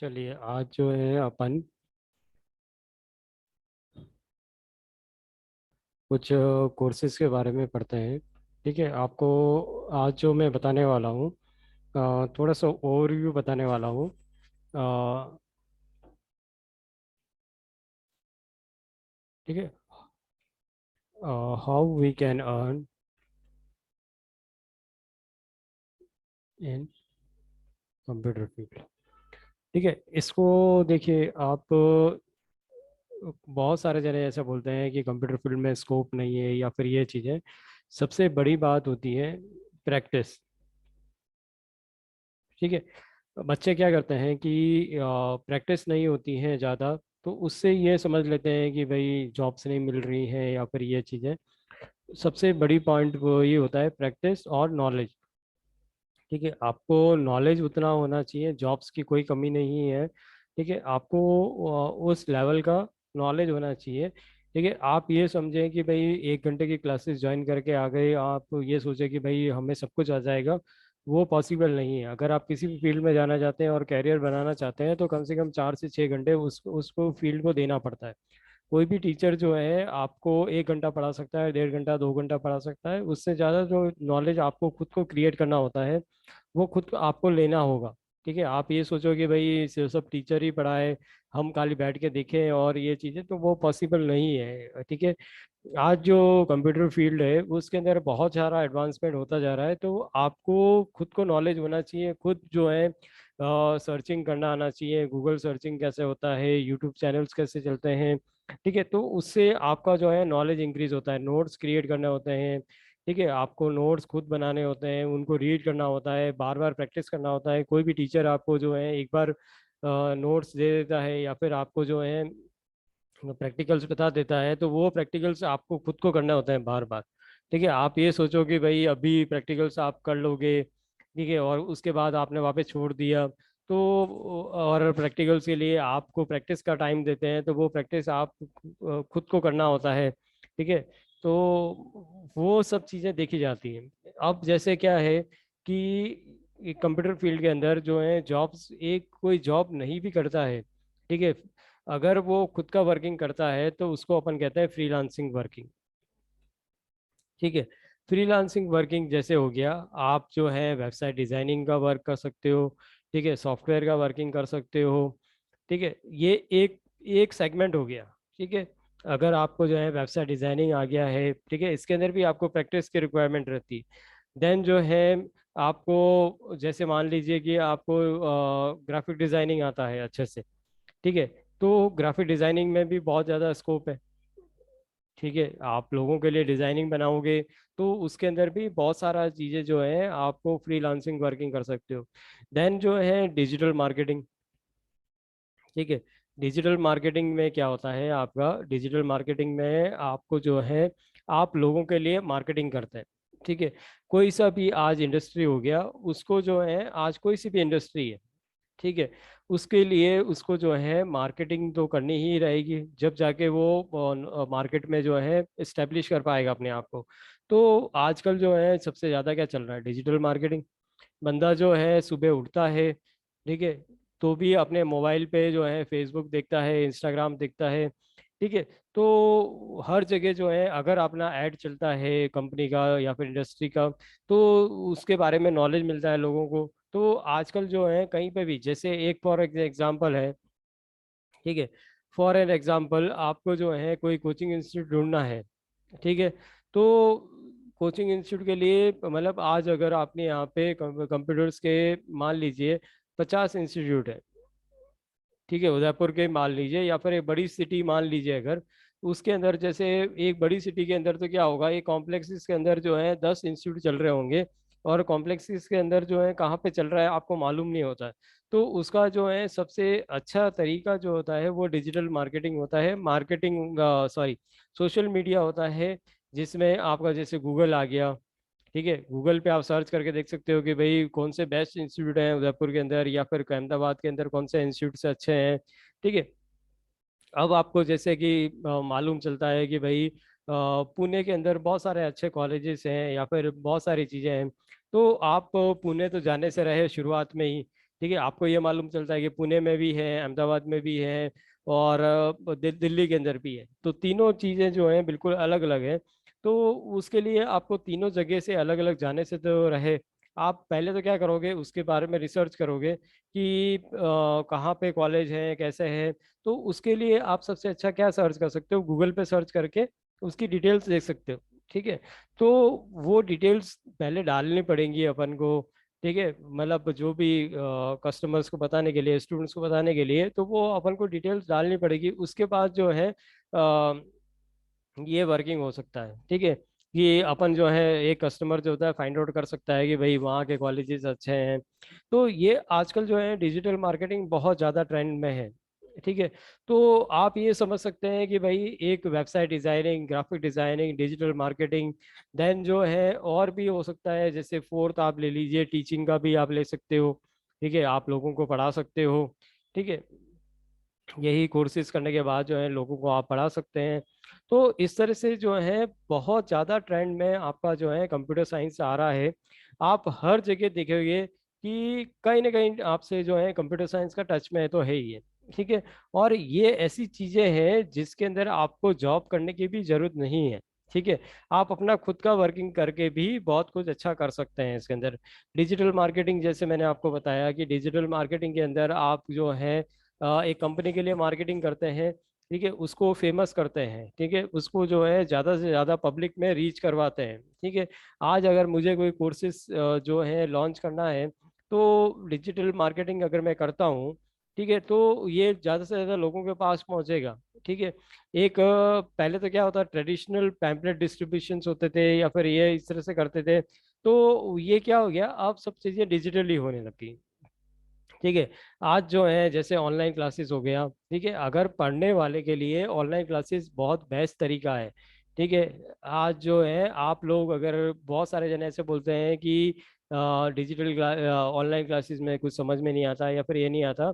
चलिए आज जो है अपन कुछ कोर्सेज के बारे में पढ़ते हैं। ठीक है, आपको आज जो मैं बताने वाला हूँ थोड़ा सा ओवरव्यू बताने वाला हूँ। ठीक है, how we can earn in computer field. ठीक है, इसको देखिए आप। बहुत सारे जने ऐसा बोलते हैं कि कंप्यूटर फील्ड में स्कोप नहीं है या फिर ये चीज़ें। सबसे बड़ी बात होती है प्रैक्टिस। ठीक है, बच्चे क्या करते हैं कि प्रैक्टिस नहीं होती है ज़्यादा, तो उससे ये समझ लेते हैं कि भाई जॉब्स नहीं मिल रही हैं या फिर ये चीज़ें। सबसे बड़ी पॉइंट वो ये होता है प्रैक्टिस और नॉलेज। ठीक है, आपको नॉलेज उतना होना चाहिए, जॉब्स की कोई कमी नहीं है। ठीक है, आपको उस लेवल का नॉलेज होना चाहिए। ठीक है, आप ये समझें कि भाई 1 घंटे की क्लासेस ज्वाइन करके आ गए, आप ये सोचें कि भाई हमें सब कुछ आ जाएगा। वो पॉसिबल नहीं है। अगर आप किसी भी फील्ड में जाना चाहते हैं और कैरियर बनाना चाहते हैं तो कम से कम 4 से 6 घंटे उसको फील्ड को देना पड़ता है। कोई भी टीचर जो है आपको 1 घंटा पढ़ा सकता है, 1.5 घंटा 2 घंटा पढ़ा सकता है। उससे ज़्यादा जो नॉलेज आपको खुद को क्रिएट करना होता है वो खुद को आपको लेना होगा। ठीक है, आप ये सोचो कि भाई सिर्फ सब टीचर ही पढ़ाए, हम खाली बैठ के देखें और ये चीज़ें, तो वो पॉसिबल नहीं है। ठीक है, आज जो कंप्यूटर फील्ड है उसके अंदर बहुत सारा एडवांसमेंट होता जा रहा है, तो आपको खुद को नॉलेज होना चाहिए। खुद जो है सर्चिंग करना आना चाहिए, गूगल सर्चिंग कैसे होता है, यूट्यूब चैनल्स कैसे चलते हैं। ठीक है, तो उससे आपका जो है नॉलेज इंक्रीज होता है, नोट्स क्रिएट करने होते हैं। ठीक है, आपको नोट्स खुद बनाने होते हैं, उनको रीड करना होता है, बार बार प्रैक्टिस करना होता है। कोई भी टीचर आपको जो है एक बार नोट्स दे देता है या फिर आपको जो है प्रैक्टिकल्स बता देता है, तो वो प्रैक्टिकल्स आपको खुद को करना होता है बार बार। ठीक है, आप ये सोचो कि भाई अभी प्रैक्टिकल्स आप कर लोगे, ठीक है, और उसके बाद आपने वापस छोड़ दिया, तो और प्रैक्टिकल्स के लिए आपको प्रैक्टिस का टाइम देते हैं, तो वो प्रैक्टिस आप खुद को करना होता है। ठीक है, तो वो सब चीज़ें देखी जाती हैं। अब जैसे क्या है कि कंप्यूटर फील्ड के अंदर जो है जॉब्स, एक कोई जॉब नहीं भी करता है, ठीक है, अगर वो खुद का वर्किंग करता है तो उसको अपन कहते हैं फ्रीलांसिंग वर्किंग। ठीक है, फ्रीलांसिंग वर्किंग जैसे हो गया, आप जो है वेबसाइट डिजाइनिंग का वर्क कर सकते हो। ठीक है, सॉफ्टवेयर का वर्किंग कर सकते हो। ठीक है, ये एक एक सेगमेंट हो गया। ठीक है, अगर आपको जो है वेबसाइट डिजाइनिंग आ गया है, ठीक है, इसके अंदर भी आपको प्रैक्टिस की रिक्वायरमेंट रहती है। देन जो है आपको, जैसे मान लीजिए कि आपको ग्राफिक डिजाइनिंग आता है अच्छे से, ठीक है, तो ग्राफिक डिजाइनिंग में भी बहुत ज़्यादा स्कोप है। ठीक है, आप लोगों के लिए डिजाइनिंग बनाओगे तो उसके अंदर भी बहुत सारा चीज़ें जो है आपको फ्रीलांसिंग वर्किंग कर सकते हो। देन जो है डिजिटल मार्केटिंग। ठीक है, डिजिटल मार्केटिंग में क्या होता है, आपका डिजिटल मार्केटिंग में आपको जो है आप लोगों के लिए मार्केटिंग करते हैं। ठीक है, कोई सा भी आज इंडस्ट्री हो गया, उसको जो है आज कोई सी भी इंडस्ट्री है, ठीक है, उसके लिए उसको जो है मार्केटिंग तो करनी ही रहेगी, जब जाके वो मार्केट में जो है इस्टेब्लिश कर पाएगा अपने आप को। तो आजकल जो है सबसे ज़्यादा क्या चल रहा है, डिजिटल मार्केटिंग। बंदा जो है सुबह उठता है, ठीक है, तो भी अपने मोबाइल पे जो है फेसबुक देखता है, इंस्टाग्राम देखता है। ठीक है, तो हर जगह जो है अगर अपना ऐड चलता है कंपनी का या फिर इंडस्ट्री का, तो उसके बारे में नॉलेज मिलता है लोगों को। तो आजकल जो है कहीं पे भी, जैसे एक फॉर एग्जांपल है, ठीक है, फॉर एन एग्जांपल आपको जो है कोई कोचिंग इंस्टीट्यूट ढूंढना है, ठीक है, तो कोचिंग इंस्टीट्यूट के लिए मतलब आज अगर आपने यहाँ पे कंप्यूटर्स के मान लीजिए 50 इंस्टीट्यूट है, ठीक है, उदयपुर के मान लीजिए या फिर एक बड़ी सिटी मान लीजिए, अगर उसके अंदर जैसे एक बड़ी सिटी के अंदर तो क्या होगा, एक कॉम्प्लेक्सेस के अंदर जो है 10 इंस्टीट्यूट चल रहे होंगे, और कॉम्प्लेक्सेस के अंदर जो है कहाँ पे चल रहा है आपको मालूम नहीं होता है। तो उसका जो है सबसे अच्छा तरीका जो होता है वो डिजिटल मार्केटिंग होता है, मार्केटिंग सॉरी सोशल मीडिया होता है, जिसमें आपका जैसे गूगल आ गया। ठीक है, गूगल पे आप सर्च करके देख सकते हो कि भाई कौन से बेस्ट इंस्टीट्यूट हैं उदयपुर के अंदर या फिर अहमदाबाद के अंदर, कौन से इंस्टीट्यूट से अच्छे हैं। ठीक है, अब आपको जैसे कि मालूम चलता है कि भाई पुणे के अंदर बहुत सारे अच्छे कॉलेजेस हैं या फिर बहुत सारी चीज़ें हैं, तो आप पुणे तो जाने से रहे शुरुआत में ही, ठीक है, आपको ये मालूम चलता है कि पुणे में भी है, अहमदाबाद में भी है, और दिल्ली के अंदर भी है। तो तीनों चीज़ें जो हैं बिल्कुल अलग अलग है। तो उसके लिए आपको तीनों जगह से अलग अलग जाने से तो रहे, आप पहले तो क्या करोगे, उसके बारे में रिसर्च करोगे कि कहाँ पे कॉलेज है, कैसे है। तो उसके लिए आप सबसे अच्छा क्या सर्च कर सकते हो, गूगल पे सर्च करके उसकी डिटेल्स देख सकते हो। ठीक है, तो वो डिटेल्स पहले डालनी पड़ेंगी अपन को। ठीक है, मतलब जो भी कस्टमर्स को बताने के लिए, स्टूडेंट्स को बताने के लिए, तो वो अपन को डिटेल्स डालनी पड़ेगी। उसके बाद जो है ये वर्किंग हो सकता है। ठीक है, कि अपन जो है एक कस्टमर जो होता है फाइंड आउट कर सकता है कि भाई वहाँ के कॉलेजेस अच्छे हैं। तो ये आजकल जो है डिजिटल मार्केटिंग बहुत ज़्यादा ट्रेंड में है। ठीक है, तो आप ये समझ सकते हैं कि भाई एक website designing, graphic designing, digital marketing, then जो है और भी हो सकता है। जैसे फोर्थ आप ले लीजिए, टीचिंग का भी आप ले सकते हो। ठीक है, आप लोगों को पढ़ा सकते हो। ठीक है, यही कोर्सेज करने के बाद जो है लोगों को आप पढ़ा सकते हैं। तो इस तरह से जो है बहुत ज़्यादा ट्रेंड में आपका जो है कंप्यूटर साइंस आ रहा है। आप हर जगह देखेंगे कि कहीं ना कहीं आपसे जो है कंप्यूटर साइंस का टच में है तो है ही है। ठीक है, और ये ऐसी चीज़ें हैं जिसके अंदर आपको जॉब करने की भी जरूरत नहीं है। ठीक है, आप अपना खुद का वर्किंग करके भी बहुत कुछ अच्छा कर सकते हैं इसके अंदर। डिजिटल मार्केटिंग, जैसे मैंने आपको बताया कि डिजिटल मार्केटिंग के अंदर आप जो है एक कंपनी के लिए मार्केटिंग करते हैं। ठीक है, उसको फेमस करते हैं। ठीक है, उसको जो है ज़्यादा से ज़्यादा पब्लिक में रीच करवाते हैं। ठीक है, आज अगर मुझे कोई कोर्सेज जो है लॉन्च करना है, तो डिजिटल मार्केटिंग अगर मैं करता हूँ, ठीक है, तो ये ज़्यादा से ज़्यादा लोगों के पास पहुँचेगा। ठीक है, एक पहले तो क्या होता, ट्रेडिशनल पैम्पलेट डिस्ट्रीब्यूशंस होते थे या फिर ये इस तरह से करते थे। तो ये क्या हो गया, अब सब चीज़ें डिजिटली होने लगी। ठीक है, आज जो है जैसे ऑनलाइन क्लासेस हो गया। ठीक है, अगर पढ़ने वाले के लिए ऑनलाइन क्लासेस बहुत बेस्ट तरीका है। ठीक है, आज जो है आप लोग अगर, बहुत सारे जने ऐसे बोलते हैं कि डिजिटल ऑनलाइन क्लासेस में कुछ समझ में नहीं आता या फिर ये नहीं आता।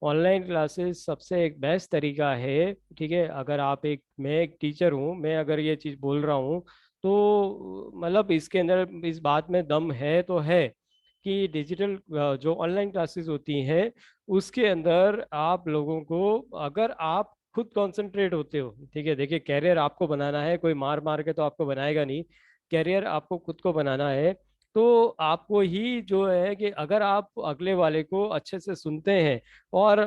ऑनलाइन क्लासेस सबसे एक बेस्ट तरीका है। ठीक है, अगर आप एक, मैं एक टीचर हूँ, मैं अगर ये चीज़ बोल रहा हूँ, तो मतलब इसके अंदर इस बात में दम है तो है कि डिजिटल जो ऑनलाइन क्लासेस होती हैं उसके अंदर आप लोगों को, अगर आप खुद कंसंट्रेट होते हो। ठीक है, देखिए कैरियर आपको बनाना है, कोई मार मार के तो आपको बनाएगा नहीं। कैरियर आपको खुद को बनाना है। तो आपको ही जो है कि अगर आप अगले वाले को अच्छे से सुनते हैं और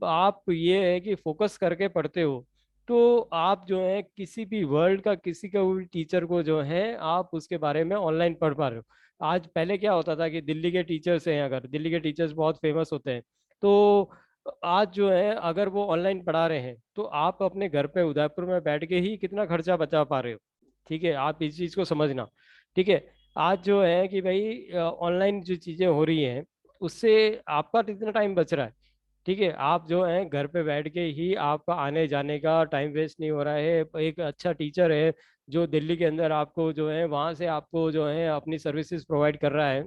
आप ये है कि फोकस करके पढ़ते हो, तो आप जो है किसी भी वर्ल्ड का किसी का भी टीचर को जो है आप उसके बारे में ऑनलाइन पढ़ पा रहे हो। आज पहले क्या होता था कि दिल्ली के टीचर्स हैं, अगर दिल्ली के टीचर्स बहुत फेमस होते हैं, तो आज जो है अगर वो ऑनलाइन पढ़ा रहे हैं, तो आप अपने घर पे उदयपुर में बैठ के ही कितना खर्चा बचा पा रहे हो। ठीक है, आप इस चीज़ को समझना। ठीक है, आज जो है कि भाई ऑनलाइन जो चीज़ें हो रही हैं उससे आपका कितना टाइम बच रहा है। ठीक है, आप जो है घर पे बैठ के ही आपका आने जाने का टाइम वेस्ट नहीं हो रहा है। एक अच्छा टीचर है जो दिल्ली के अंदर आपको जो है वहां से आपको जो है अपनी सर्विसेज प्रोवाइड कर रहा है।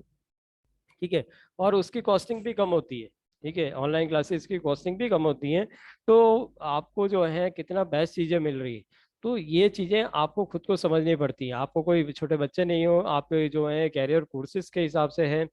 ठीक है, और उसकी कॉस्टिंग भी कम होती है। ठीक है, ऑनलाइन क्लासेस की कॉस्टिंग भी कम होती है। तो आपको जो है कितना बेस्ट चीज़ें मिल रही है। तो ये चीज़ें आपको खुद को समझनी पड़ती हैं। आपको कोई छोटे बच्चे नहीं हो, आप जो है कैरियर कोर्सेज के हिसाब से हैं,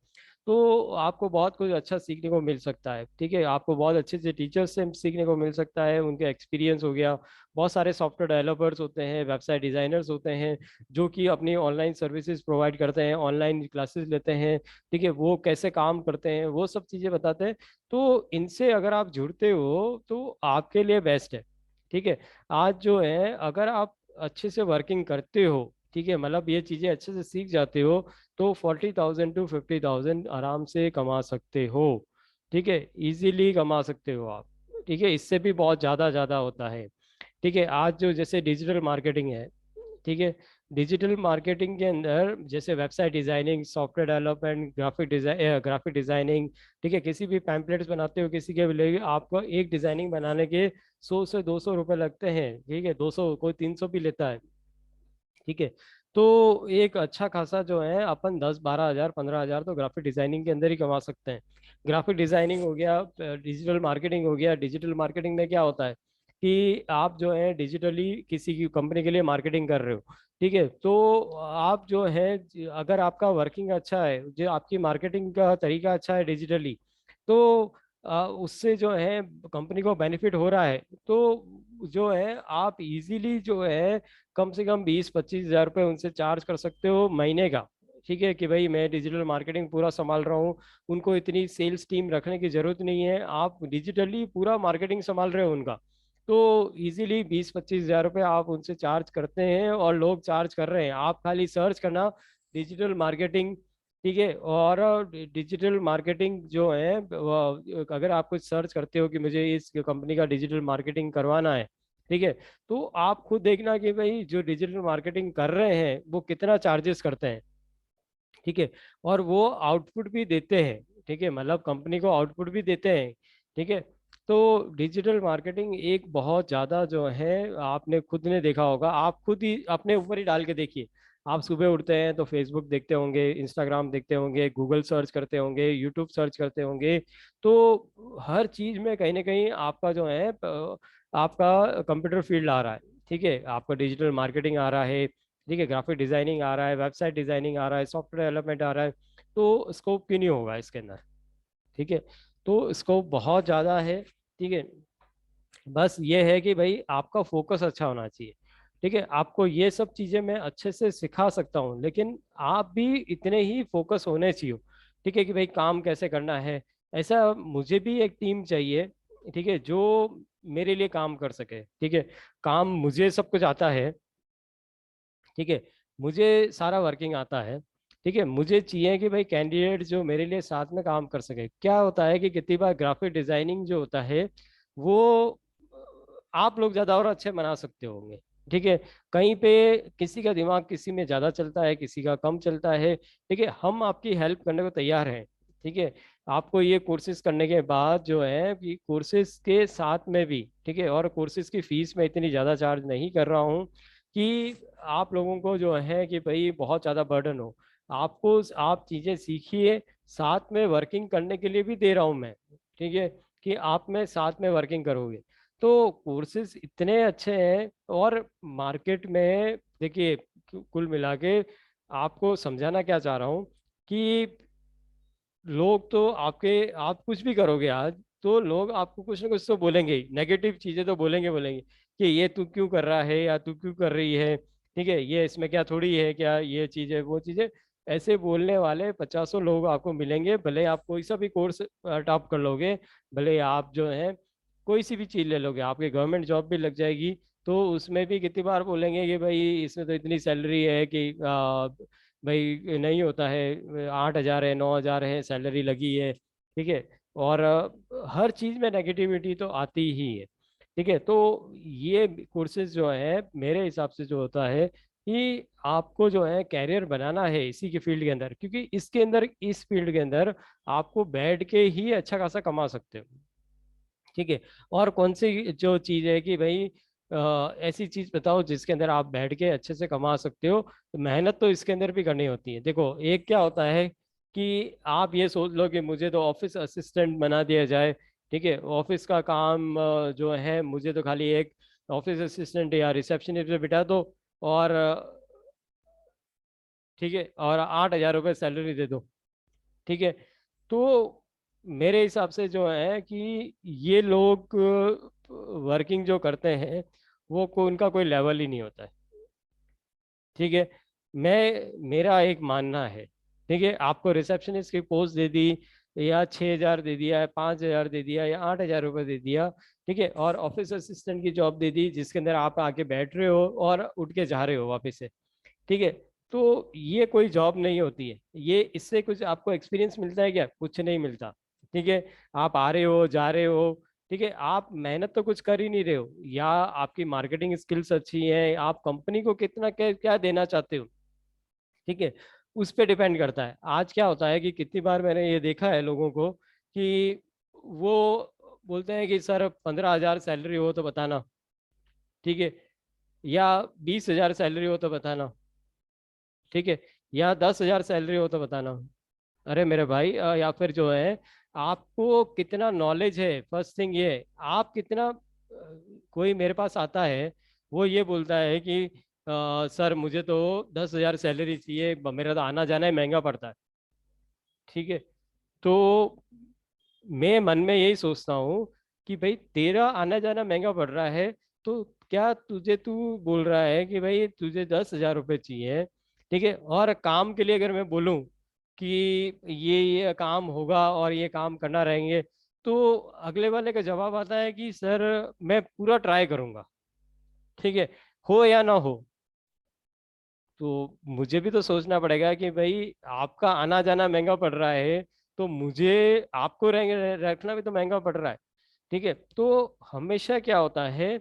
तो आपको बहुत कुछ अच्छा सीखने को मिल सकता है। ठीक है, आपको बहुत अच्छे से टीचर्स से सीखने को मिल सकता है, उनके एक्सपीरियंस हो गया। बहुत सारे सॉफ्टवेयर डेवलपर्स होते हैं, वेबसाइट डिजाइनर्स होते हैं, जो कि अपनी ऑनलाइन सर्विसेज प्रोवाइड करते हैं, ऑनलाइन क्लासेस लेते हैं। ठीक है, वो कैसे काम करते हैं वो सब चीज़ें बताते हैं। तो इनसे अगर आप जुड़ते हो तो आपके लिए बेस्ट है। ठीक है, आज जो है अगर आप अच्छे से वर्किंग करते हो, ठीक है, मतलब ये चीज़ें अच्छे से सीख जाते हो, तो 40,000 to 50,000 आराम से कमा सकते हो। ठीक है, इजीली कमा सकते हो आप। ठीक है, इससे भी बहुत ज़्यादा ज़्यादा होता है। ठीक है, आज जो जैसे डिजिटल मार्केटिंग है, ठीक है, डिजिटल मार्केटिंग के अंदर जैसे website designing, software development, graphic designing. ठीक है, किसी भी पैम्पलेट्स बनाते हो किसी के भी लिए, आपको एक डिजाइनिंग बनाने के 100 से 200 रुपये लगते हैं। ठीक है, 200, कोई 300 भी लेता है। ठीक है, तो एक अच्छा खासा जो है अपन 10-12 हज़ार 15 हज़ार तो ग्राफिक डिजाइनिंग के अंदर ही कमा सकते हैं। ग्राफिक डिजाइनिंग हो गया, डिजिटल मार्केटिंग हो गया। डिजिटल मार्केटिंग में क्या होता है कि आप जो है डिजिटली किसी की कंपनी के लिए मार्केटिंग कर रहे हो। ठीक है, तो आप जो है अगर आपका वर्किंग अच्छा है, जो आपकी मार्केटिंग का तरीका अच्छा है डिजिटली, तो उससे जो है कंपनी को बेनिफिट हो रहा है। तो जो है आप इजीली जो है कम से कम 20-25 हज़ार रुपये उनसे चार्ज कर सकते हो महीने का। ठीक है कि भाई मैं डिजिटल मार्केटिंग पूरा संभाल रहा हूँ, उनको इतनी सेल्स टीम रखने की जरूरत नहीं है, आप डिजिटली पूरा मार्केटिंग संभाल रहे हो उनका। तो इजीली 20-25 हज़ार रुपये आप उनसे चार्ज करते हैं और लोग चार्ज कर रहे हैं। आप खाली सर्च करना डिजिटल मार्केटिंग, ठीक है। और डिजिटल मार्केटिंग जो है अगर आप कुछ सर्च करते हो कि मुझे इस कंपनी का डिजिटल मार्केटिंग करवाना है, ठीक है, तो आप खुद देखना कि भाई जो डिजिटल मार्केटिंग कर रहे हैं वो कितना चार्जेस करते हैं, ठीक है। और वो आउटपुट भी देते हैं, ठीक है, मतलब कंपनी को आउटपुट भी देते हैं, ठीक है। तो डिजिटल मार्केटिंग एक बहुत ज़्यादा जो है, आपने खुद ने देखा होगा, आप खुद ही अपने ऊपर ही डाल के देखिए। आप सुबह उठते हैं तो फेसबुक देखते होंगे, इंस्टाग्राम देखते होंगे, गूगल सर्च करते होंगे, यूट्यूब सर्च करते होंगे। तो हर चीज़ में कहीं ना कहीं आपका जो है आपका कंप्यूटर फील्ड आ रहा है, ठीक है, आपका डिजिटल मार्केटिंग आ रहा है, ठीक है, ग्राफिक डिजाइनिंग आ रहा है, वेबसाइट डिजाइनिंग आ रहा है, सॉफ्टवेयर डेवलपमेंट आ रहा है। तो स्कोप क्यों नहीं होगा इसके अंदर, ठीक है। तो स्कोप बहुत ज़्यादा है, ठीक है। बस ये है कि भाई आपका फोकस अच्छा होना चाहिए, ठीक है। आपको ये सब चीज़ें मैं अच्छे से सिखा सकता हूँ, लेकिन आप भी इतने ही फोकस होने चाहिए, ठीक है, कि भाई काम कैसे करना है। ऐसा मुझे भी एक टीम चाहिए, ठीक है, जो मेरे लिए काम कर सके, ठीक है। काम मुझे सब कुछ आता है, ठीक है, मुझे सारा वर्किंग आता है, ठीक है। मुझे चाहिए कि भाई कैंडिडेट जो मेरे लिए साथ में काम कर सके। क्या होता है कि कितनी बार ग्राफिक डिजाइनिंग जो होता है वो आप लोग ज़्यादा और अच्छे बना सकते होंगे, ठीक है। कहीं पे किसी का दिमाग किसी में ज़्यादा चलता है, किसी का कम चलता है, ठीक है। हम आपकी हेल्प करने को तैयार हैं, ठीक है। आपको ये कोर्सेज करने के बाद जो है कि कोर्सेज के साथ में भी, ठीक है, और कोर्सेज की फीस मैं इतनी ज़्यादा चार्ज नहीं कर रहा हूँ कि आप लोगों को जो है कि भाई बहुत ज़्यादा बर्डन हो। आपको आप चीज़ें सीखिए, साथ में वर्किंग करने के लिए भी दे रहा हूँ मैं, ठीक है, कि आप में साथ में वर्किंग करोगे। तो कोर्सेज इतने अच्छे हैं। और मार्केट में देखिए, कुल मिला के आपको समझाना क्या चाह रहा हूँ कि लोग तो आपके, आप कुछ भी करोगे आज, तो लोग आपको कुछ ना कुछ तो बोलेंगे ही, नेगेटिव चीजें तो बोलेंगे बोलेंगे कि ये तू क्यों कर रहा है या तू क्यों कर रही है, ठीक है, ये इसमें क्या थोड़ी है, क्या ये चीज है वो चीजें। ऐसे बोलने वाले 50 लोग आपको मिलेंगे, भले आप कोई सा भी कोर्स अडॉप्ट कर लोगे, भले आप जो है कोई सी भी चीज ले लोगे, आपके गवर्नमेंट जॉब भी लग जाएगी, तो उसमें भी कितनी बार बोलेंगे कि भाई इसमें तो इतनी सैलरी है कि भाई नहीं होता है, 8 हज़ार है, 9 हज़ार है, सैलरी लगी है, ठीक है। और हर चीज़ में नेगेटिविटी तो आती ही है, ठीक है। तो ये कोर्सेज जो है मेरे हिसाब से जो होता है कि आपको जो है कैरियर बनाना है इसी के फील्ड के अंदर, क्योंकि इसके अंदर, इस फील्ड के अंदर आपको बैठ के ही अच्छा खासा कमा सकते हो, ठीक है। और कौन सी जो चीज़ है कि भाई ऐसी चीज़ बताओ जिसके अंदर आप बैठ के अच्छे से कमा सकते हो। तो मेहनत तो इसके अंदर भी करनी होती है। देखो, एक क्या होता है कि आप ये सोच लो कि मुझे तो ऑफिस असिस्टेंट बना दिया जाए, ठीक है, ऑफिस का काम जो है मुझे तो खाली एक ऑफिस असिस्टेंट या रिसेप्शनिस्ट पे बिठा दो, और ठीक है, और 8 हज़ार रुपये सैलरी दे दो, ठीक है। तो मेरे हिसाब से जो है कि ये लोग वर्किंग जो करते हैं वो उनका कोई लेवल ही नहीं होता है, ठीक है। मेरा एक मानना है, ठीक है, आपको रिसेप्शनिस्ट की पोस्ट दे दी, या 6 हज़ार दे दिया, या 5 हज़ार दे दिया, या 8 हज़ार रुपये दे दिया, ठीक है, और ऑफिस असिस्टेंट की जॉब दे दी जिसके अंदर आप आके बैठ रहे हो और उठ के जा रहे हो वापस से, ठीक है। तो ये कोई जॉब नहीं होती है। ये इससे कुछ आपको एक्सपीरियंस मिलता है क्या? कुछ नहीं मिलता, ठीक है। आप आ रहे हो, जा रहे हो, ठीक है, आप मेहनत तो कुछ कर ही नहीं रहे हो, या आपकी मार्केटिंग स्किल्स अच्छी हैं, आप कंपनी को कितना क्या क्या देना चाहते हो, ठीक है, उस पर डिपेंड करता है। आज क्या होता है कि कितनी बार मैंने ये देखा है लोगों को कि वो बोलते हैं कि सर 15 हज़ार सैलरी हो तो बताना, ठीक है, या 20 हज़ार सैलरी हो तो बताना, ठीक है, या 10 हज़ार सैलरी हो तो बताना। अरे मेरे भाई, या फिर जो है आपको कितना नॉलेज है, फर्स्ट थिंग ये है, आप कितना कोई मेरे पास आता है, वो ये बोलता है कि सर मुझे तो 10 हज़ार सैलरी चाहिए, मेरा तो आना जाना ही महंगा पड़ता है, ठीक है। तो मैं मन में यही सोचता हूँ कि भाई तेरा आना जाना महंगा पड़ रहा है, तो क्या तुझे, तू बोल रहा है कि भाई तुझे 10,000 रुपये चाहिए, ठीक है, और काम के लिए अगर मैं बोलूँ कि ये काम होगा और ये काम करना रहेंगे, तो अगले वाले का जवाब आता है कि सर मैं पूरा ट्राई करूंगा, ठीक है, हो या ना हो। तो मुझे भी तो सोचना पड़ेगा कि भाई आपका आना जाना महंगा पड़ रहा है, तो मुझे आपको रखना भी तो महंगा पड़ रहा है, ठीक है। तो हमेशा क्या होता है,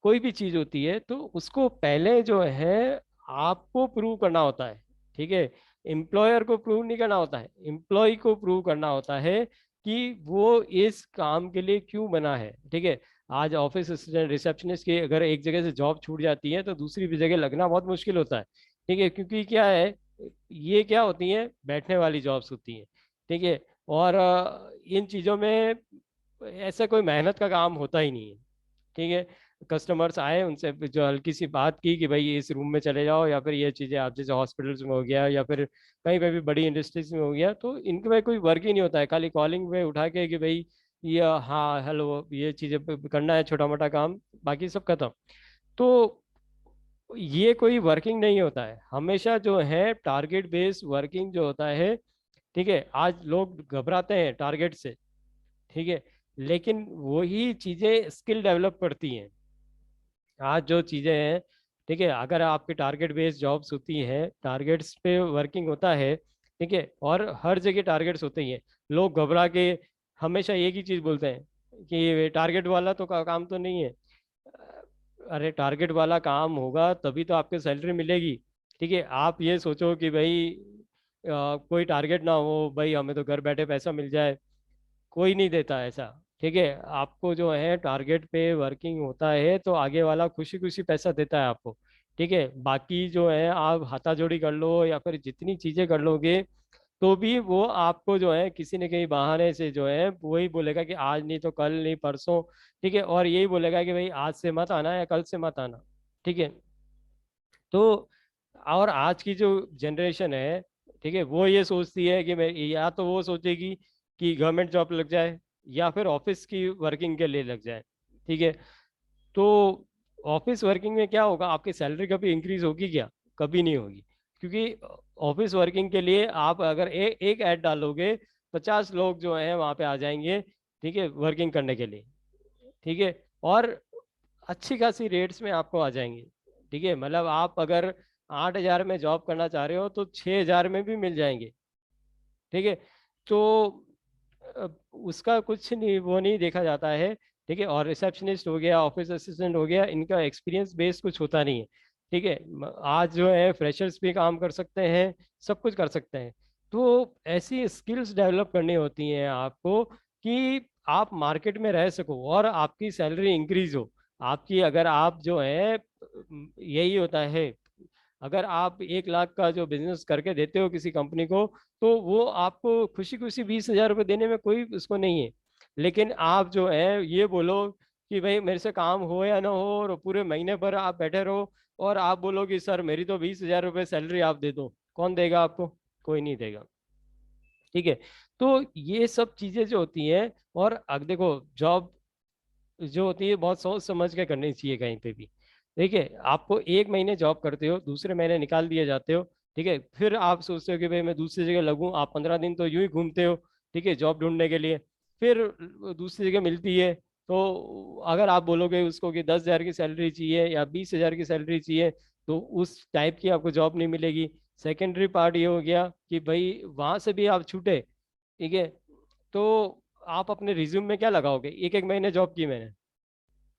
कोई भी चीज होती है तो उसको पहले जो है आपको प्रूव करना होता है, ठीक है। एम्प्लॉयर को प्रूव नहीं करना होता है, एम्प्लॉय को प्रूव करना होता है कि वो इस काम के लिए क्यों बना है, ठीक है। आज ऑफिस असिस्टेंट, रिसेप्शनिस्ट की अगर एक जगह से जॉब छूट जाती है तो दूसरी भी जगह लगना बहुत मुश्किल होता है, ठीक है, क्योंकि क्या है, ये क्या होती है, बैठने वाली जॉब्स होती है, ठीक है। और इन चीज़ों में ऐसा कोई मेहनत का काम होता ही नहीं है, ठीक है। कस्टमर्स आए, उनसे जो हल्की सी बात की कि भाई इस रूम में चले जाओ, या फिर ये चीज़ें आप जैसे हॉस्पिटल्स में हो गया या फिर कहीं पे भी बड़ी इंडस्ट्रीज में हो गया, तो इनके में कोई वर्क ही नहीं होता है, खाली कॉलिंग पे उठा के कि भाई ये हाँ हेलो ये चीज़ें करना है, छोटा मोटा काम, बाकी सब खत्म। तो ये कोई वर्किंग नहीं होता है, हमेशा जो है टारगेट बेस्ड वर्किंग जो होता है, ठीक है। आज लोग घबराते हैं टारगेट से, ठीक है, लेकिन वही चीज़ें स्किल डेवलप करती हैं। आज जो चीज़ें हैं, ठीक है, अगर आपके टारगेट बेस्ड जॉब्स होती है, टारगेट्स पे वर्किंग होता है, ठीक है, और हर जगह टारगेट्स होते ही हैं, लोग घबरा के हमेशा एक ही चीज़ बोलते हैं कि टारगेट वाला तो काम तो नहीं है। अरे टारगेट वाला काम होगा तभी तो आपको सैलरी मिलेगी, ठीक है। आप ये सोचो कि भाई कोई टारगेट ना हो, भाई हमें तो घर बैठे पैसा मिल जाए, कोई नहीं देता ऐसा, ठीक है। आपको जो है टारगेट पे वर्किंग होता है तो आगे वाला खुशी खुशी पैसा देता है आपको, ठीक है। बाकी जो है आप हाथाजोड़ी कर लो या फिर जितनी चीजें कर लोगे, तो भी वो आपको जो है किसी न कहीं बहाने से जो है वही बोलेगा कि आज नहीं तो कल, नहीं परसों, ठीक है, और यही बोलेगा कि भाई आज से मत आना या कल से मत आना, ठीक है। तो और आज की जो जनरेशन है, ठीक है, वो ये सोचती है कि मैं, या तो वो सोचेगी कि गवर्नमेंट जॉब लग जाए या फिर ऑफिस की वर्किंग के लिए लग जाए, ठीक है। तो ऑफिस वर्किंग में क्या होगा, आपकी सैलरी कभी इंक्रीज होगी क्या? कभी नहीं होगी, क्योंकि ऑफिस वर्किंग के लिए आप अगर एक ऐड डालोगे, 50 लोग जो हैं वहां पे आ जाएंगे, ठीक है, वर्किंग करने के लिए, ठीक है। और अच्छी खासी रेट्स में आपको आ जाएंगे, ठीक है। मतलब आप अगर 8,000 में जॉब करना चाह रहे हो तो 6,000 में भी मिल जाएंगे, ठीक है। तो अ, उसका कुछ नहीं, वो नहीं देखा जाता है, ठीक है। और रिसेप्शनिस्ट हो गया, ऑफिस असिस्टेंट हो गया, इनका एक्सपीरियंस बेस कुछ होता नहीं है, ठीक है। आज जो है फ्रेशर्स भी काम कर सकते हैं, सब कुछ कर सकते हैं। तो ऐसी स्किल्स डेवलप करनी होती हैं आपको कि आप मार्केट में रह सको और आपकी सैलरी इंक्रीज हो। आपकी, अगर आप जो है, यही होता है, अगर आप 1 लाख का जो बिजनेस करके देते हो किसी कंपनी को, तो वो आपको खुशी खुशी 20,000 रुपये देने में कोई उसको नहीं है। लेकिन आप जो है ये बोलो कि भाई मेरे से काम हो या ना हो, और पूरे महीने भर आप बैठे रहो और आप बोलो कि सर मेरी तो 20,000 रुपये सैलरी आप दे दो, कौन देगा आपको? कोई नहीं देगा, ठीक है। तो ये सब चीजें जो होती हैं, और अब देखो जॉब जो होती है बहुत सोच समझ के करनी चाहिए कहीं पे भी, ठीक है। आपको एक महीने जॉब करते हो, दूसरे महीने निकाल दिए जाते हो, ठीक है, फिर आप सोचते हो कि भाई मैं दूसरी जगह लगूं, आप 15 दिन तो यूं ही घूमते हो, ठीक है, जॉब ढूंढने के लिए। फिर दूसरी जगह मिलती है, तो अगर आप बोलोगे उसको कि 10,000 की सैलरी चाहिए या 20,000 की सैलरी चाहिए, तो उस टाइप की आपको जॉब नहीं मिलेगी। सेकेंडरी पार्ट ये हो गया कि भाई वहां से भी आप छूटे, ठीक है, तो आप अपने रिज्यूम में क्या लगाओगे, एक एक महीने जॉब की मैंने,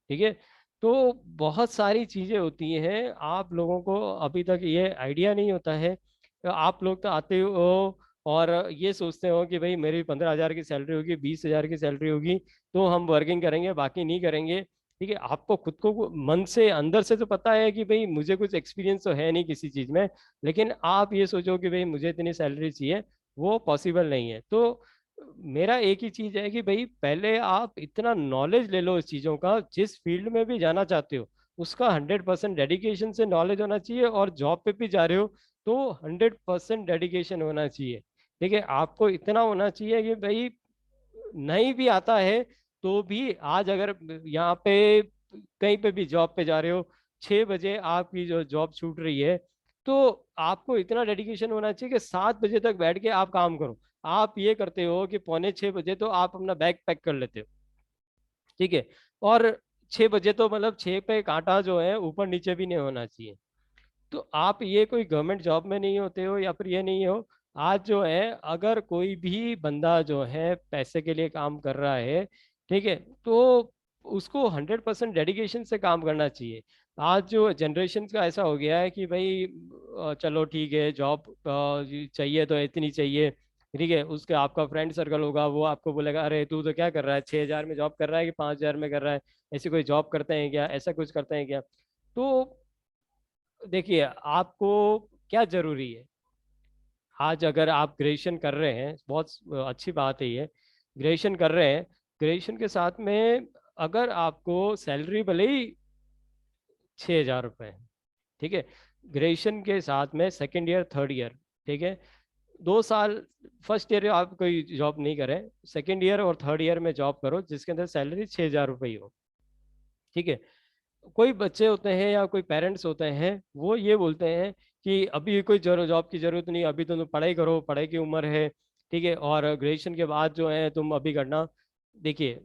ठीक है। तो बहुत सारी चीजें होती हैं, आप लोगों को अभी तक ये आइडिया नहीं होता है। तो आप लोग तो आते हो और ये सोचते हो कि भाई मेरी 15,000 की सैलरी होगी, 20,000 की सैलरी होगी, तो हम वर्किंग करेंगे, बाकी नहीं करेंगे, ठीक है। आपको खुद को मन से अंदर से तो पता है कि भाई मुझे कुछ एक्सपीरियंस तो है नहीं किसी चीज में, लेकिन आप ये सोचो कि भाई मुझे इतनी सैलरी चाहिए, वो पॉसिबल नहीं है। तो मेरा एक ही चीज है कि भाई पहले आप इतना नॉलेज ले लो इस चीजों का, जिस फील्ड में भी जाना चाहते हो उसका 100% डेडिकेशन से नॉलेज होना चाहिए, और जॉब पे भी जा रहे हो तो 100% डेडिकेशन होना चाहिए, ठीक है। आपको इतना होना चाहिए कि भाई नहीं भी आता है तो भी आज अगर यहाँ पे कहीं पे भी जॉब पे जा रहे हो, 6 बजे आपकी जो जॉब छूट रही है, तो आपको इतना डेडिकेशन होना चाहिए कि 7 बजे तक बैठ के आप काम करो। आप ये करते हो कि पौने 6 बजे तो आप अपना बैग पैक कर लेते हो, ठीक है। और 6 बजे तो मतलब 6 पे कांटा जो है ऊपर नीचे भी नहीं होना चाहिए। तो आप ये कोई गवर्नमेंट जॉब में नहीं होते हो या फिर ये नहीं हो। आज जो है अगर कोई भी बंदा जो है पैसे के लिए काम कर रहा है, ठीक है, तो उसको 100% डेडिकेशन से काम करना चाहिए। आज जो जनरेशन का ऐसा हो गया है कि भाई चलो ठीक है, जॉब चाहिए तो इतनी चाहिए, ठीक है। उसके आपका फ्रेंड सर्कल होगा, वो आपको बोलेगा अरे तू तो क्या कर रहा है, 6,000 में जॉब कर रहा है कि 5,000 में कर रहा है, ऐसी कोई जॉब करते हैं क्या, ऐसा कुछ करते हैं क्या। तो देखिए आपको क्या जरूरी है। आज अगर आप ग्रेजुएशन कर रहे हैं, बहुत अच्छी बात है ये, ग्रेजुएशन कर रहे हैं, ग्रेजुएशन के साथ में अगर आपको सैलरी भले ही 6,000 रुपये है, ठीक है, ग्रेजुएशन के साथ में सेकेंड ईयर थर्ड ईयर, ठीक है, 2 साल, फर्स्ट ईयर आप कोई जॉब नहीं करें, सेकेंड ईयर और थर्ड ईयर में जॉब करो जिसके अंदर सैलरी 6,000 रुपये ही हो, ठीक है। कोई बच्चे होते हैं या कोई पेरेंट्स होते हैं, वो ये बोलते हैं कि अभी कोई जॉब की जरूरत नहीं, अभी तो तुम पढ़ाई करो, पढ़ाई की उम्र है, ठीक है, और ग्रेजुएशन के बाद जो है तुम अभी करना। देखिए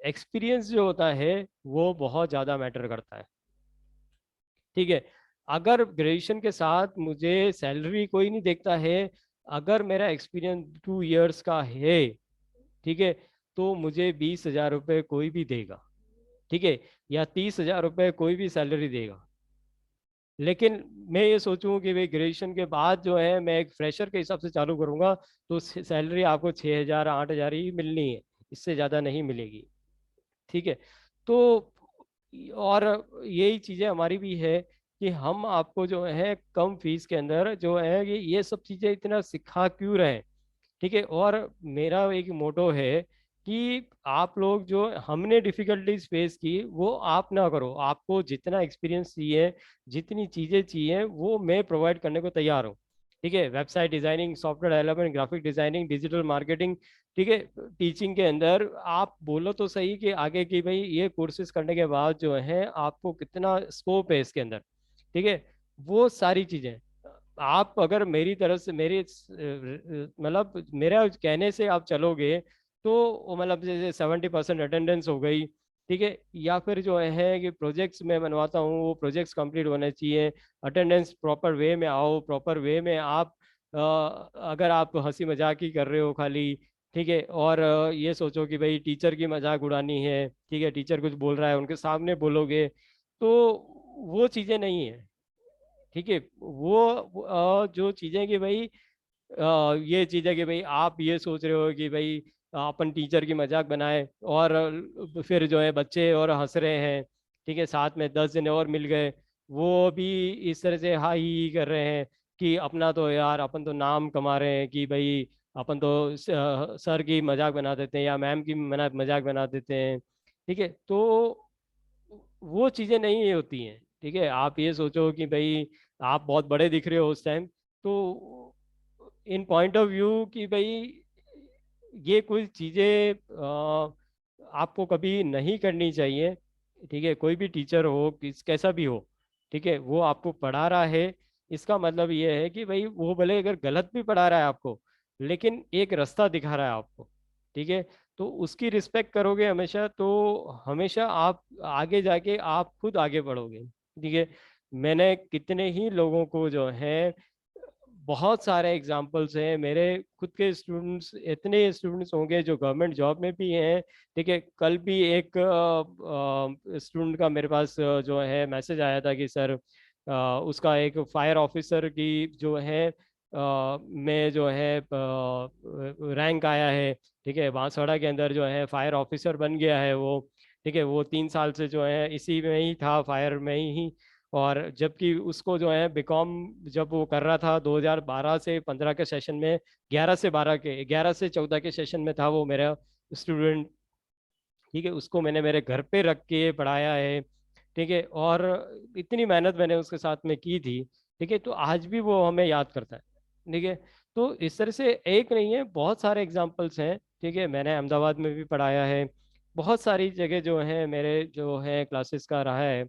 एक्सपीरियंस जो होता है वो बहुत ज़्यादा मैटर करता है, ठीक है। अगर ग्रेजुएशन के साथ मुझे सैलरी कोई नहीं देखता है, अगर मेरा एक्सपीरियंस 2 इयर्स का है, ठीक है, तो मुझे 20,000 रुपये कोई भी देगा, ठीक है, या 30,000 रुपये कोई भी सैलरी देगा। लेकिन मैं ये सोचूं कि भाई ग्रेजुएशन के बाद जो है मैं एक फ्रेशर के हिसाब से चालू करूंगा, तो सैलरी आपको 6,000 8,000 ही मिलनी है, इससे ज़्यादा नहीं मिलेगी, ठीक है। तो और यही चीज़ें हमारी भी है कि हम आपको जो है कम फीस के अंदर जो है ये सब चीज़ें इतना सिखा क्यों रहे हैं, ठीक है। और मेरा एक मोटो है कि आप लोग जो हमने डिफिकल्टीज फेस की वो आप ना करो, आपको जितना एक्सपीरियंस चाहिए, जितनी चीज़ें चाहिए वो मैं प्रोवाइड करने को तैयार हूँ, ठीक है। Website designing, software development, graphic designing, digital marketing, ठीक है। टीचिंग के अंदर आप बोलो तो सही कि आगे की भाई ये कोर्सेज करने के बाद जो है आपको कितना स्कोप है इसके अंदर, ठीक है। वो सारी चीज़ें आप अगर मेरी तरफ से मेरी मतलब मेरा कहने से आप चलोगे तो वो मतलब जैसे 70% अटेंडेंस हो गई, ठीक है, या फिर जो है कि प्रोजेक्ट्स मैं बनवाता हूँ वो प्रोजेक्ट्स कंप्लीट होने चाहिए, अटेंडेंस प्रॉपर वे में आओ, प्रॉपर वे में आप अगर आप हंसी मजाक ही कर रहे हो खाली, ठीक है, और ये सोचो कि भाई टीचर की मजाक उड़ानी है, ठीक है, टीचर कुछ बोल रहा है उनके सामने बोलोगे, तो वो चीज़ें नहीं है, ठीक है। वो जो चीजें कि भाई ये चीज है कि भाई आप ये सोच रहे हो कि भाई अपन टीचर की मजाक बनाए और फिर जो है बच्चे और हंस रहे हैं, ठीक है, साथ में 10 जने और मिल गए, वो भी इस तरह से हाई ही कर रहे हैं कि अपना तो यार अपन तो नाम कमा रहे हैं कि भाई अपन तो सर की मजाक बना देते हैं या मैम की मजाक बना देते हैं, ठीक है। तो वो चीज़ें नहीं होती हैं, ठीक है। आप ये सोचो कि भाई आप बहुत बड़े दिख रहे हो उस टाइम, तो इन पॉइंट ऑफ व्यू कि भाई ये कुछ चीज़ें आपको कभी नहीं करनी चाहिए, ठीक है। कोई भी टीचर हो किस कैसा भी हो, ठीक है, वो आपको पढ़ा रहा है, इसका मतलब ये है कि भाई वो भले अगर गलत भी पढ़ा रहा है आपको, लेकिन एक रास्ता दिखा रहा है आपको, ठीक है। तो उसकी रिस्पेक्ट करोगे हमेशा, तो हमेशा आप आगे जाके आप खुद आगे बढ़ोगे, ठीक है। मैंने कितने ही लोगों को जो है, बहुत सारे एग्जाम्पल्स हैं, मेरे खुद के स्टूडेंट्स, इतने स्टूडेंट्स होंगे जो गवर्नमेंट जॉब में भी हैं, ठीक है। कल भी एक स्टूडेंट का मेरे पास जो है मैसेज आया था कि सर उसका एक फायर ऑफिसर की जो है में जो है रैंक आया है, ठीक है, बांसवाड़ा के अंदर जो है फायर ऑफिसर बन गया है वो, ठीक है। वो 3 साल से जो है इसी में ही था, फायर में ही। और जबकि उसको जो है बीकॉम जब वो कर रहा था 2012 से 15 के सेशन में, 11 से 14 के सेशन में था वो मेरा स्टूडेंट, ठीक है। उसको मैंने मेरे घर पे रख के पढ़ाया है, ठीक है, और इतनी मेहनत मैंने उसके साथ में की थी, ठीक है। तो आज भी वो हमें याद करता है, ठीक है। तो इस तरह से एक नहीं है, बहुत सारे एग्जाम्पल्स हैं। ठीक है, मैंने अहमदाबाद में भी पढ़ाया है, बहुत सारी जगह जो है मेरे जो है क्लासेस का रहा है।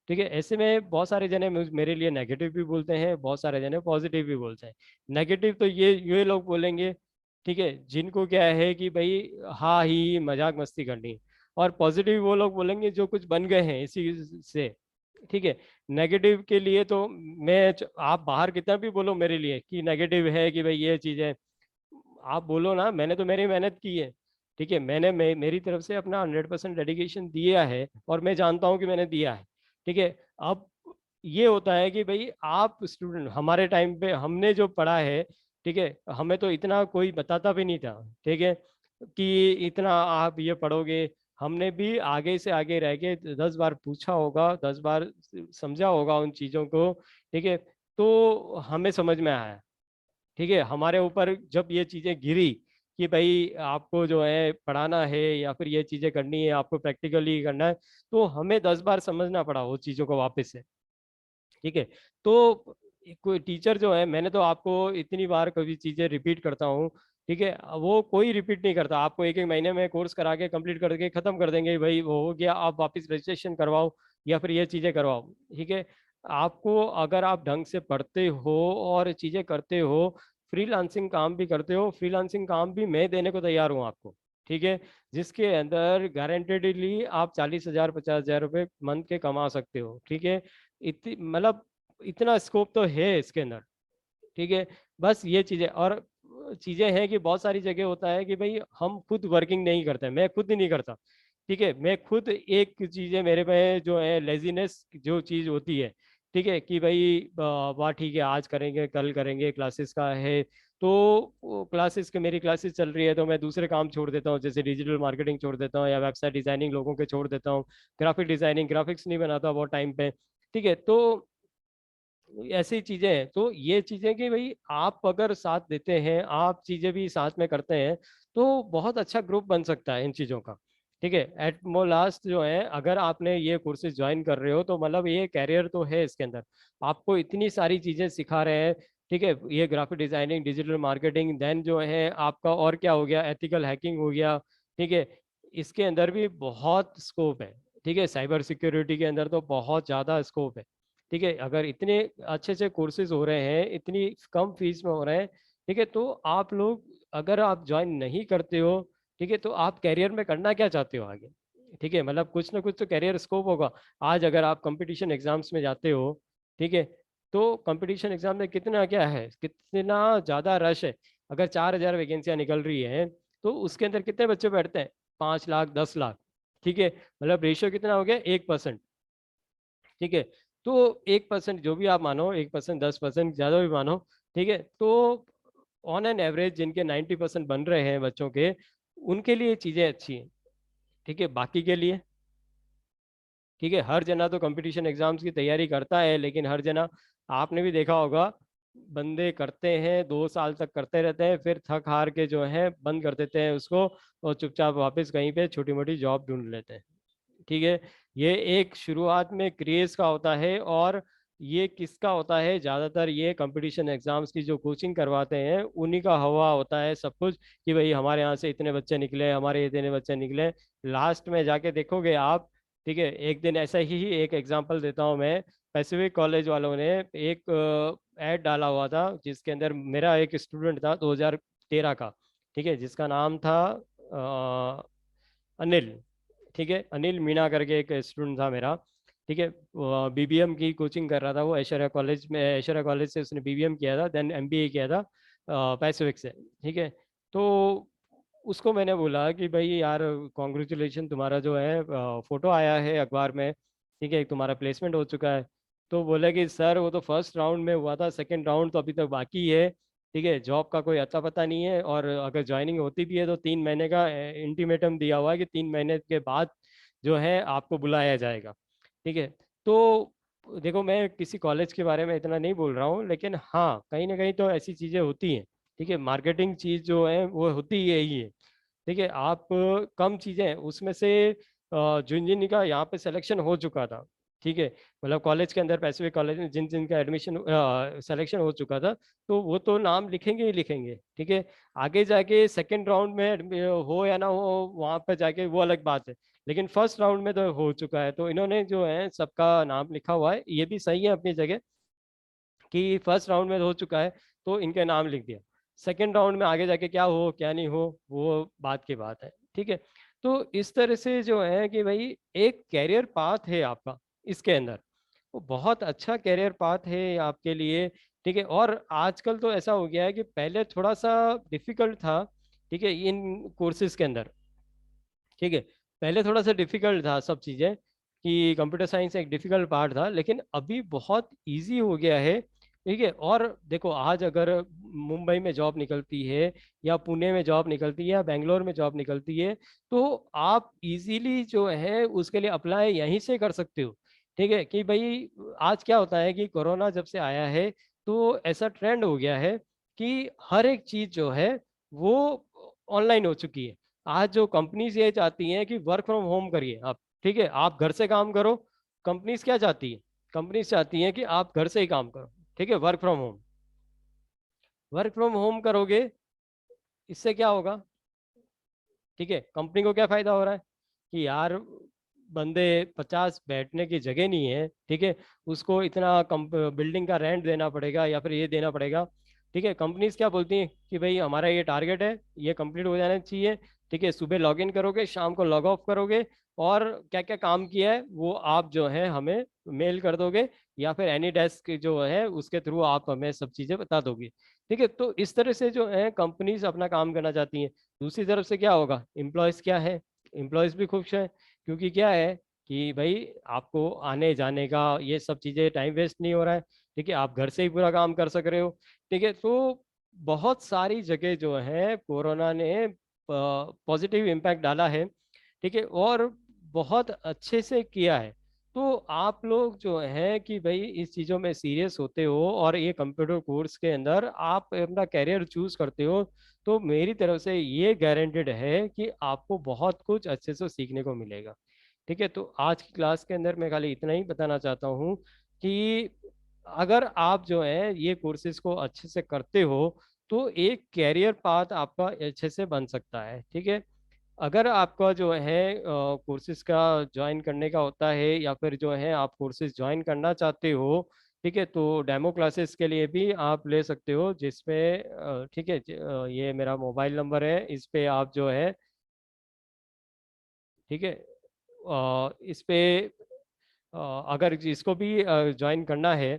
ठीक है, ऐसे में बहुत सारे जने मेरे लिए नेगेटिव भी बोलते हैं, बहुत सारे जने पॉजिटिव भी बोलते हैं। नेगेटिव तो ये लोग बोलेंगे, ठीक है, जिनको क्या है कि भाई हाँ ही मजाक मस्ती करनी है। और पॉजिटिव वो लोग बोलेंगे जो कुछ बन गए हैं इसी से। ठीक है, नेगेटिव के लिए तो आप बाहर कितना भी बोलो मेरे लिए कि नेगेटिव है कि भाई ये चीज़ है, आप बोलो ना, मैंने तो मेरी मेहनत की है। ठीक है, मेरी तरफ से अपना 100% डेडिकेशन दिया है और मैं जानता हूँ कि मैंने दिया है। ठीक है, अब ये होता है कि भाई आप स्टूडेंट, हमारे टाइम पे हमने जो पढ़ा है, ठीक है, हमें तो इतना कोई बताता भी नहीं था। ठीक है, कि इतना आप ये पढ़ोगे। हमने भी आगे से आगे रह के 10 बार पूछा होगा, 10 बार समझा होगा उन चीज़ों को। ठीक है, तो हमें समझ में आया। ठीक है, हमारे ऊपर जब ये चीज़ें गिरी कि भाई आपको जो है पढ़ाना है या फिर ये चीज़ें करनी है, आपको प्रैक्टिकली करना है, तो हमें 10 बार समझना पड़ा वो चीज़ों को वापस से। ठीक है, तो कोई टीचर जो है, मैंने तो आपको इतनी बार कभी चीज़ें रिपीट करता हूँ। ठीक है, वो कोई रिपीट नहीं करता, आपको एक एक महीने में कोर्स करा के कंप्लीट करके ख़त्म कर देंगे, भाई वो हो गया, आप वापस रजिस्ट्रेशन करवाओ या फिर ये चीज़ें करवाओ। ठीक है, आपको अगर आप ढंग से पढ़ते हो और चीज़ें करते हो, फ्रीलांसिंग काम भी करते हो, फ्रीलांसिंग काम भी मैं देने को तैयार हूँ आपको। ठीक है, जिसके अंदर गारंटेडली आप 40,000 50,000 रुपये मंथ के कमा सकते हो। ठीक है, इतनी मतलब इतना स्कोप तो है इसके अंदर। ठीक है, बस ये चीज़ें और चीज़ें हैं कि बहुत सारी जगह होता है कि भाई हम खुद वर्किंग नहीं करते, मैं खुद ही नहीं करता। ठीक है, मैं खुद एक चीज़ें मेरे में जो है लेजीनेस जो चीज़ होती है। ठीक है, कि भाई वाह ठीक है, आज करेंगे कल करेंगे, क्लासेस का है तो क्लासेस के मेरी क्लासेस चल रही है तो मैं दूसरे काम छोड़ देता हूँ, जैसे डिजिटल मार्केटिंग छोड़ देता हूँ या वेबसाइट डिजाइनिंग लोगों के छोड़ देता हूँ। ग्राफिक डिजाइनिंग, ग्राफिक्स नहीं बनाता बहुत टाइम पे। ठीक है, तो ऐसी चीजें हैं। तो ये चीजें कि भाई आप अगर साथ देते हैं, आप चीजें भी साथ में करते हैं, तो बहुत अच्छा ग्रुप बन सकता है इन चीजों का। ठीक है, एट मो लास्ट जो है, अगर आपने ये कोर्सेज ज्वाइन कर रहे हो तो मतलब ये कैरियर तो है इसके अंदर, आपको इतनी सारी चीजें सिखा रहे हैं। ठीक है, ये graphic designing, digital marketing, then जो है आपका और क्या हो गया, एथिकल हैकिंग हो गया। ठीक है, इसके अंदर भी बहुत स्कोप है। ठीक है, साइबर सिक्योरिटी के अंदर तो बहुत ज़्यादा स्कोप है। ठीक है, अगर इतने अच्छे अच्छे कोर्सेज हो रहे हैं, इतनी कम फीस में हो रहे हैं, ठीक है, तो आप लोग अगर आप ज्वाइन नहीं करते हो, ठीक है, तो आप कैरियर में करना क्या चाहते हो आगे। ठीक है, मतलब कुछ ना कुछ तो कैरियर स्कोप होगा। आज अगर आप कंपटीशन एग्जाम्स में जाते हो, ठीक है, तो कंपटीशन एग्जाम में कितना क्या है, कितना ज़्यादा रश है। अगर 4,000 वैकेंसियाँ निकल रही हैं, तो उसके अंदर कितने बच्चे बैठते हैं, 5 लाख 10 लाख। ठीक है, मतलब रेशियो कितना हो गया, 1%। ठीक है, तो 1% जो भी आप मानो, 1% 10% ज़्यादा भी मानो। ठीक है, तो ऑन एन एवरेज जिनके 90% बन रहे हैं बच्चों के, उनके लिए चीज़ें अच्छी हैं। ठीक है, बाकी के लिए, ठीक है, हर जना तो कंपटीशन एग्जाम्स की तैयारी करता है, लेकिन हर जना, आपने भी देखा होगा, बंदे करते हैं 2 साल तक करते रहते हैं, फिर थक हार के जो है बंद कर देते हैं उसको, और चुपचाप वापस कहीं पे छोटी मोटी जॉब ढूंढ लेते हैं। ठीक है, ये एक शुरुआत में क्रेज का होता है, और ये किसका होता है, ज़्यादातर ये कंपटीशन एग्जाम्स की जो कोचिंग करवाते हैं उन्हीं का हवा होता है सब कुछ, कि भाई हमारे यहाँ से इतने बच्चे निकले, हमारे इतने बच्चे निकले। लास्ट में जाके देखोगे आप। ठीक है, एक दिन ऐसा ही एक एग्जांपल देता हूँ मैं। पैसिफिक कॉलेज वालों ने एक ऐड डाला हुआ था, जिसके अंदर मेरा एक स्टूडेंट था 2013 का। ठीक है, जिसका नाम था अनिल। ठीक है, अनिल मीणा करके एक स्टूडेंट था मेरा। ठीक है, बीबीएम की कोचिंग कर रहा था वो, ऐश्वर्या कॉलेज में, ऐश्वर्या कॉलेज से उसने बीबीएम किया था, देन एमबीए किया था पैसिफिक से। ठीक है, तो उसको मैंने बोला कि भाई यार, कॉन्ग्रेचुलेशन, तुम्हारा जो है फोटो आया है अखबार में। ठीक है, तुम्हारा प्लेसमेंट हो चुका है। तो बोला कि सर वो तो फर्स्ट राउंड में हुआ था, सेकंड राउंड तो अभी तक बाकी है। ठीक है, जॉब का कोई अता पता नहीं है, और अगर ज्वाइनिंग होती भी है तो 3 महीने का इंटीमेटम दिया हुआ है कि 3 महीने के बाद जो है आपको बुलाया जाएगा। ठीक है, तो देखो, मैं किसी कॉलेज के बारे में इतना नहीं बोल रहा हूँ, लेकिन हाँ कहीं ना कहीं तो ऐसी चीज़ें होती हैं। ठीक है, मार्केटिंग चीज़ जो है वो होती ही यही है। ठीक है, आप कम चीज़ें उसमें से, जिन जिन का यहाँ पे सिलेक्शन हो चुका था, ठीक है, मतलब कॉलेज के अंदर पैसिफिक कॉलेज में जिन जिनका एडमिशन सिलेक्शन हो चुका था, तो वो तो नाम लिखेंगे ही लिखेंगे। ठीक है, आगे जाके सेकंड राउंड में हो या ना हो, वहां पर जाके वो अलग बात है। लेकिन फर्स्ट राउंड में तो हो चुका है, तो इन्होंने जो है सबका नाम लिखा हुआ है, ये भी सही है अपनी जगह कि फर्स्ट राउंड में हो चुका है तो इनके नाम लिख दिया। सेकंड राउंड में आगे जाके क्या हो क्या नहीं हो वो बात की बात है। ठीक है, तो इस तरह से जो है कि भाई एक कैरियर पाथ है आपका इसके अंदर, वो बहुत अच्छा कैरियर पाथ है आपके लिए। ठीक है, और आजकल तो ऐसा हो गया है कि पहले थोड़ा सा डिफिकल्ट था, ठीक है, इन कोर्सेज के अंदर। ठीक है, पहले थोड़ा सा डिफिकल्ट था सब चीज़ें, कि कंप्यूटर साइंस एक डिफिकल्ट पार्ट था, लेकिन अभी बहुत इजी हो गया है। ठीक है, और देखो आज अगर मुंबई में जॉब निकलती है या पुणे में जॉब निकलती है या बेंगलोर में जॉब निकलती है, तो आप इजीली जो है उसके लिए अप्लाई यहीं से कर सकते हो। ठीक है, कि भाई आज क्या होता है कि कोरोना जब से आया है, तो ऐसा ट्रेंड हो गया है कि हर एक चीज़ जो है वो ऑनलाइन हो चुकी है। आज जो कंपनीज ये चाहती हैं कि वर्क फ्रॉम होम करिए आप। ठीक है, आप घर से काम करो। कंपनीज क्या चाहती है? कंपनीज चाहती हैं कि आप घर से ही काम करो। ठीक है, work from home. Work from home करोगे, इससे क्या होगा? ठीक है, कंपनी को क्या फायदा हो रहा है कि यार बंदे 50 बैठने की जगह नहीं है। ठीक है, उसको इतना बिल्डिंग का रेंट देना पड़ेगा या फिर ये देना पड़ेगा। ठीक है, कंपनीज क्या बोलती हैं कि भाई हमारा ये टारगेट है, ये कंप्लीट हो जाना चाहिए। ठीक है, सुबह लॉग इन करोगे, शाम को लॉग ऑफ करोगे, और क्या क्या काम किया है वो आप जो है हमें मेल कर दोगे, या फिर एनी डेस्क जो है उसके थ्रू आप हमें सब चीज़ें बता दोगे। ठीक है, तो इस तरह से जो है कंपनीज अपना काम करना चाहती हैं। दूसरी तरफ से क्या होगा, एम्प्लॉयज क्या है, एम्प्लॉयज भी खुश हैं, क्योंकि क्या है कि भाई आपको आने जाने का ये सब चीज़ें टाइम वेस्ट नहीं हो रहा है। ठीक है, आप घर से ही पूरा काम कर सक रहे हो। ठीक है, तो बहुत सारी जगह जो है कोरोना ने पॉजिटिव इम्पैक्ट डाला है। ठीक है, और बहुत अच्छे से किया है। तो आप लोग जो है कि भाई इस चीज़ों में सीरियस होते हो और ये कंप्यूटर कोर्स के अंदर आप अपना कैरियर चूज करते हो, तो मेरी तरफ से ये गारंटेड है कि आपको बहुत कुछ अच्छे से सीखने को मिलेगा। ठीक है, तो आज की क्लास के अंदर मैं खाली इतना ही बताना चाहता हूँ कि अगर आप जो है ये कोर्सेज को अच्छे से करते हो, तो एक कैरियर पाथ आपका अच्छे से बन सकता है। ठीक है, अगर आपका जो है कोर्सेज का ज्वाइन करने का होता है, या फिर जो है आप कोर्सेज ज्वाइन करना चाहते हो, ठीक है, तो डेमो क्लासेस के लिए भी आप ले सकते हो, जिसमें ठीक है, ये मेरा मोबाइल नंबर है, इस पे आप जो है, ठीक है, इस पे अ, अगर इसको भी ज्वाइन करना है,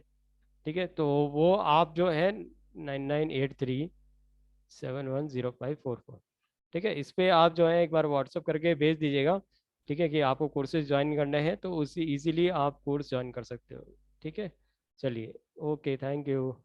ठीक है, तो वो आप जो है 9983710544, ठीक है, इस पे आप जो है एक बार व्हाट्सअप करके भेज दीजिएगा। ठीक है, कि आपको कोर्सेज ज्वाइन करने हैं, तो उसी इजीली आप कोर्स ज्वाइन कर सकते हो। ठीक है, चलिए, ओके, थैंक यू।